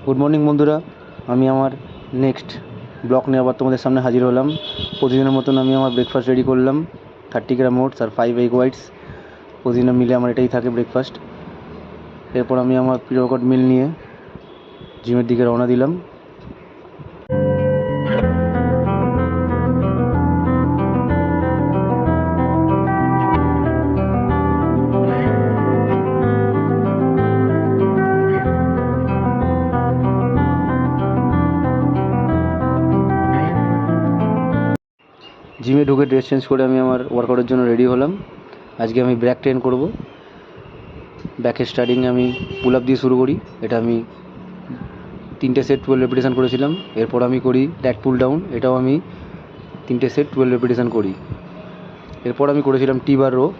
Good morning বন্ধুরা, আমি আমার নেক্সট ব্লগ নিয়ে আবার তোমাদের সামনে হাজির হলাম। প্রতিদিনের মতন আমি আমার ব্রেকফাস্ট রেডি করলাম। 30 গ্রাম ওটস আর 5 এগ হোয়াইটস, প্রতিদিনের মিলে আমার এটাই থাকে ব্রেকফাস্ট। এরপর আমি আমার প্রি-ওয়ার্কআউট মিল নিয়ে জিমের দিকে রওনা দিলাম। জিমে ঢুকে ড্রেস চেঞ্জ করে আমি আমার ওয়ার্কআউটের জন্য রেডি হলাম। আজকে আমি ব্যাক ট্রেন করব। ব্যাকের স্টার্টিংয়ে আমি পুল আপ দিয়ে শুরু করি। এটা আমি 3টে সেট 12 রেপিটেশন করেছিলাম। এরপর আমি করি ল্যাট পুল ডাউন, এটাও আমি 3টে সেট 12 রেপিটেশন করি। এরপর আমি করেছিলাম টি বার রো,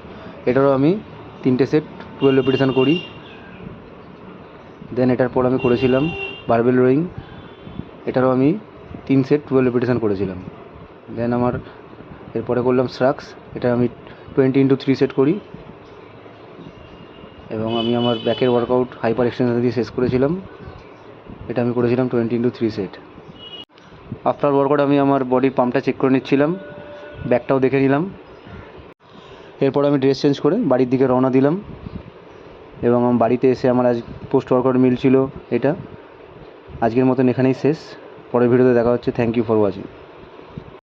এটারও আমি 3টে সেট 12 রেপিটেশন করি। দেন এটার পর আমি করেছিলাম বারবেল রোয়িং, এটারও আমি 3 সেট 12 রেপিটেশন করেছিলাম। দেন আমার এরপরে করলাম শ্রাক্স, এটা আমি 20x3 সেট করি। এবং আমি আমার ব্যাকের ওয়ার্কআউট হাইপার এক্সটেনশন দিয়ে শেষ করেছিলাম, এটা আমি করেছিলাম 20x3 সেট। আফটার ওয়ার্কআউট আমি আমার বডির পাম্পটা চেক করে নিচ্ছিলাম, ব্যাকটাও দেখে নিলাম। এরপর আমি ড্রেস চেঞ্জ করে বাড়ির দিকে রওনা দিলাম। এবং আমার বাড়িতে এসে আমার আজ পোস্ট ওয়ার্কআউট মিল ছিল এটা। আজকের মতন এখানেই শেষ। পরের ভিডিওতে দেখা হচ্ছে। Thank you for watching.